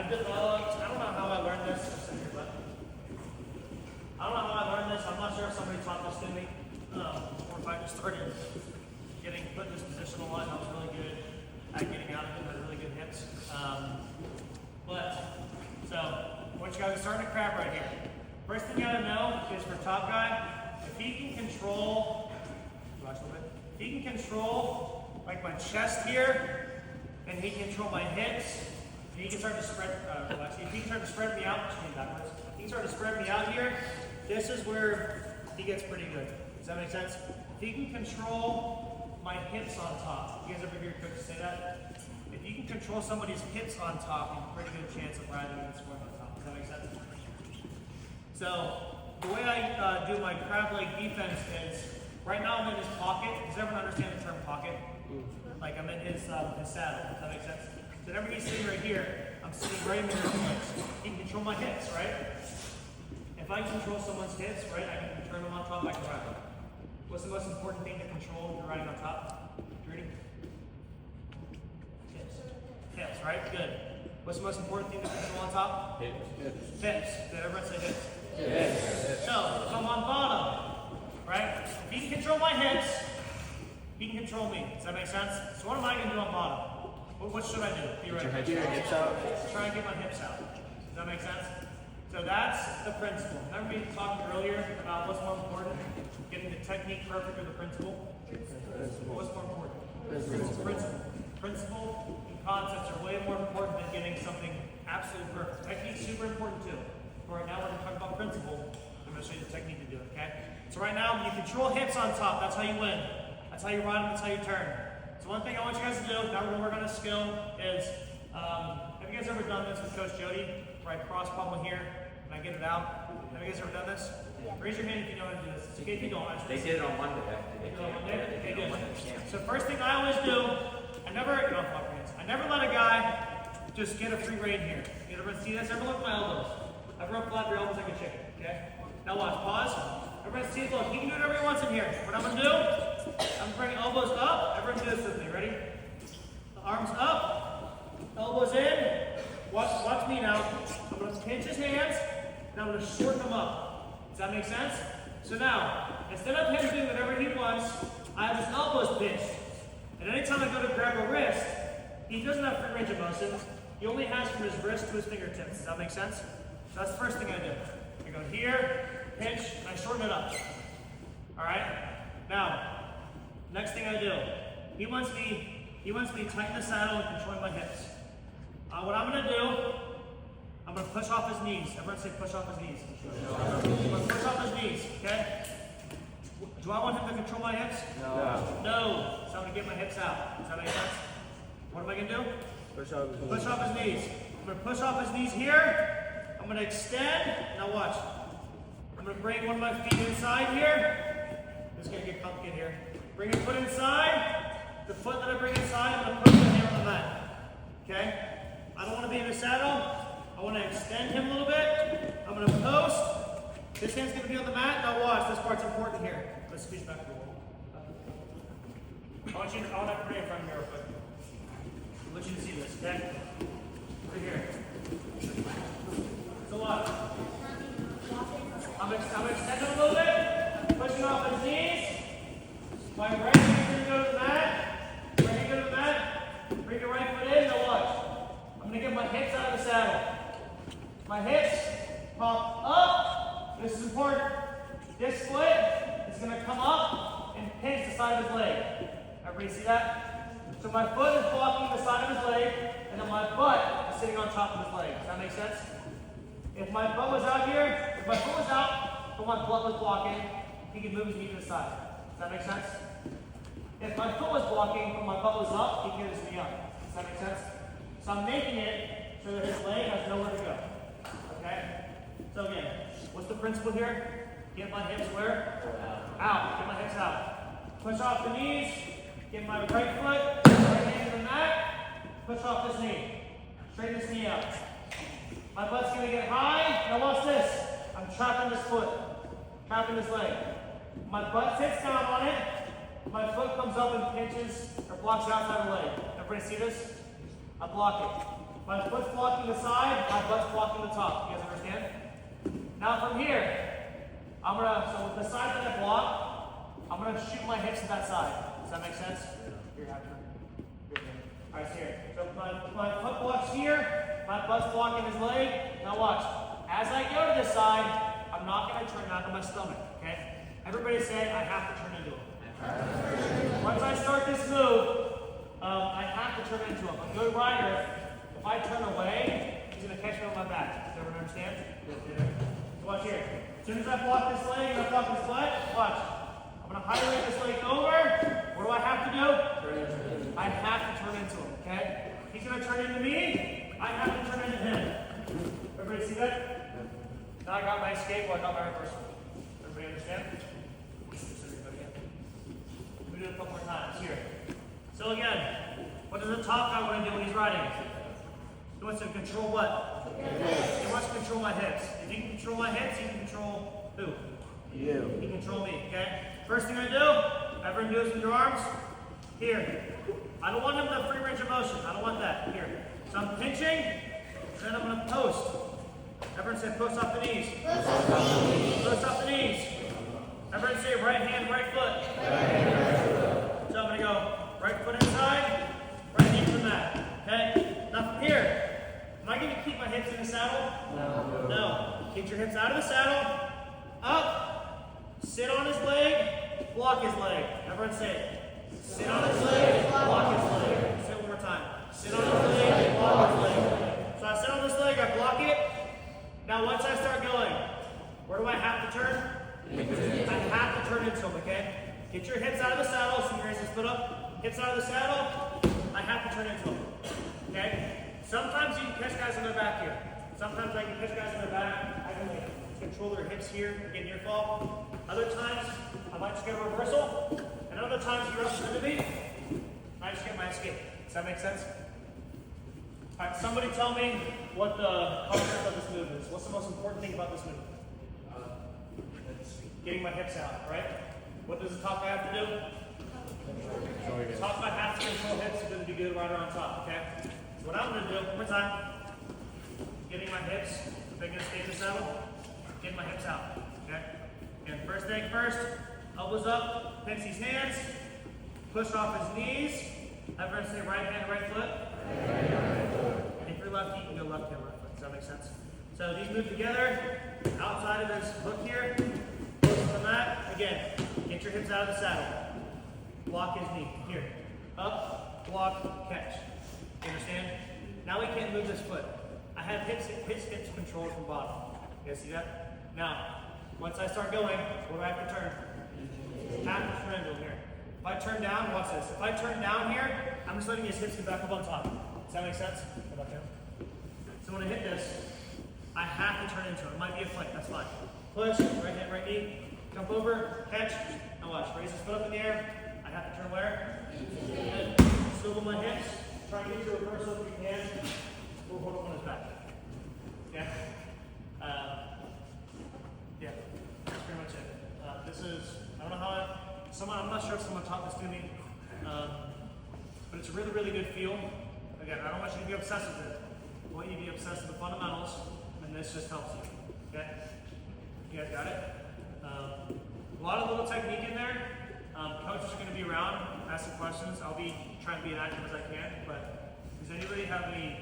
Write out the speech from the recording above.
I don't know how I learned this. I don't know how I learned this. I'm not sure if somebody taught this to me. Or if I just started getting put in this position a lot. I was really good at getting out of it. I had really good hips. So I want you guys to start in a crab right here. First thing you gotta know is for top guy, if he can control, if he can control like my chest here, and he can control my hips, and he can start to spread, if he can start to spread me out, if he can start to spread me out here, this is where he gets pretty good. Does that make sense? If he can control my hips on top, you guys ever hear coaches say that? If you can control somebody's hips on top, you have a pretty good chance of riding and scoring on top. Does that make sense? So the way I do my crab leg defense is, right now I'm in his pocket. Does everyone understand the term pocket? Like I'm in his saddle. Does that make sense? So whenever he's sitting right here, I'm sitting right in his hips. He can control my hips, right? If I control someone's hips, right, I can turn them on top, I can ride them. What's the most important thing to control when you're riding on top? Ready? Hips. Hips, right? Good. What's the most important thing to control on top? Hips. Hips. Did everyone say hips? Yes. So, if I'm on bottom, right? If he can control my hips, he can control me. Does that make sense? So what am I going to do on bottom? What should I do? Get your hips out. Try and get my hips out. Does that make sense? So that's the principle. Remember me talking earlier about what's more important? Getting the technique perfect or the principle? What's more important? Principle. Principle and concepts are way more important than getting something absolutely perfect. Technique's super important too. But right now we're going to talk about principle. I'm going to show you the technique to do it, okay? So right now, you control hips on top. That's how you win. That's how you ride them. That's how you turn. So one thing I want you guys to do, now we're going to work on a skill, is, have you guys ever done this with Coach Jody? Where I cross pommel here, and I get it out? Have you guys ever done this? Raise your hand if you know how to do this. It's okay if you don't. They did it on Monday. Okay, good. So first thing I always do, I never let a guy just get a free rein here. You ever see this? Everyone look at my elbows. Everyone flap your elbows like a chicken, okay? Now watch, pause. Everyone see, look, you can do whatever you want in here. What I'm gonna do, I'm gonna bring elbows up. Everyone do this with me, ready? Arms up, elbows in. Watch me now. I'm gonna pinch his hands, and I'm gonna shorten them up. Does that make sense? So now, instead of him doing whatever he wants, I have his elbows pinched. And anytime I go to grab a wrist, he doesn't have free range of motion. He only has from his wrist to his fingertips. Does that make sense? So that's the first thing I do. I go here, pinch, and I shorten it up. All right? Now, next thing I do, he wants me to tighten the saddle and control my hips. What I'm going to do, I'm going to push off his knees. Everyone say push off his knees. I'm going to push off his knees, okay? Do I want him to control my hips? No. So I'm going to get my hips out. Does that make sense? What am I going to do? Push off his knees. I'm going to push off his knees here. I'm going to extend. Now watch. I'm going to bring one of my feet inside here. This is going to get complicated here. Bring your foot inside. The foot that I bring inside, I'm going to push the hand on the mat. Okay? I don't want to be in the saddle. I want to extend him a little bit. I'm going to post. This hand's going to be on the mat. Now watch. This part's important here. Let's squeeze back to the wall. I want to bring it in front of me real quick. I want you to see this, okay? Right here. So what? I'm extending a little bit, pushing off his knees. My right hand go to the mat. Right hand go to the mat. Bring your right foot in. Now watch. I'm going to get my hips out of the saddle. My hips pop up. This is important. This foot is going to come up and pinch the side of his leg. Everybody see that? So my foot is blocking the side of his leg, and then my butt is sitting on top of his leg. Does that make sense? If my butt was out here, if my foot was out, but my butt was blocking, he could move his knee to the side. Does that make sense? If my foot was blocking, but my butt was up, he could his knee up. Does that make sense? So I'm making it so that his leg has nowhere to go. Okay? So again, what's the principle here? Get my hips where? Out. Get my hips out. Push off the knees. Get my right foot, right hand to the mat. Push off this knee. Straighten this knee out. My butt's going to get high. Now watch this. I'm trapping this foot. Trapping this leg. My butt sits down on it. My foot comes up and pinches or blocks the outside of the leg. Everybody see this? I block it. My foot's blocking the side, my butt's blocking the top. You guys understand? Now from here, so with the side that I block, I'm gonna shoot my hips to that side. Does that make sense? Here, alright, so here. So my foot blocks here, my butt's blocking his leg. Now watch. As I go to this side, I'm not gonna turn down to my stomach, okay? Everybody say, I have to turn into him. Once I start this move, I have to turn into him. A good rider, if I turn away, he's gonna catch me on my back. Does everyone understand? So watch here. As soon as I block this leg and I block this butt, watch. I'm gonna highlight this leg over. What do I have to do? I have to turn into him, okay? He's gonna turn into me, I have to turn into him. Everybody see that? Now I got my escape, I got my reversal. Everybody understand? Let me do it a couple more times here. So again, what does the top guy want to do when he's riding? He wants to control what? He wants to control my hips. If he can control my hips, he can control who? You. He can control me, okay? First thing I do, everyone do is with your arms. Here. I don't want him to free range of motion. I don't want that. Here. So I'm pinching, then I'm going to post. Everyone say post off the knees. Post off the knees. Post off the knees. Everyone say right hand, right foot. Right hand, right foot. So I'm going to go right foot inside, right knee to the mat. Okay? Now from here, am I going to keep my hips in the saddle? No. No. Get your hips out of the saddle, up, sit on his leg, block his leg. Everyone say it. Sit on his leg, block his leg. Say it one more time. Sit on his leg, block his leg. So I sit on this leg, I block it. Now once I start going, where do I have to turn? I have to turn into him, okay? Get your hips out of the saddle, so you raise the foot up. Hips out of the saddle, I have to turn into him, okay? Sometimes you can catch guys on their back here. Sometimes I can catch guys on their back. I can control their hips here, get near fall. Other times, I might just get a reversal. And other times, you rush into me, I just get my escape. Does that make sense? All right, somebody tell me what the concept of this move is. What's the most important thing about this move? Getting my hips out, right? What does the top guy have to do? The top guy has to control hips if going to be good rider on top, okay? So what I'm going to do, one more time, getting my hips, if I'm going to stay in the saddle, getting my hips out, okay? And first thing first, elbows up, pinch these hands, push off his knees. Everyone say right hand, right foot. And if you're lefty, you can go left hand, right foot. Does that make sense? So these move together, outside of this hook here, close to the mat. Again, get your hips out of the saddle. Block his knee. Here. Up, block, catch. You understand? Now we can't move this foot. I have his hips controlled from bottom. You guys see that? Now, once I start going, what do I have to turn? Half the triangle here. If I turn down, watch this. If I turn down here, I'm just letting his hips get back up on top. Does that make sense? Go back down. So when I hit this, I have to turn into it. It might be a flick, that's fine. Push, right hand, right knee, jump over, catch, and watch. Raise his foot up in the air. I have to turn where? Good. Swivel my hips. Try and get your reversal if you can. We'll hold up on his back. Yeah? Yeah, that's pretty much it. This is, I don't know how I'm not sure if someone taught this to me, but it's a really, really good feel. Again, I don't want you to be obsessed with it. I want you to be obsessed with the fundamentals, and this just helps you. Okay? You guys got it? A lot of little technique in there. Coaches are going to be around, asking questions. I'll be trying to be as active as I can, but does anybody have any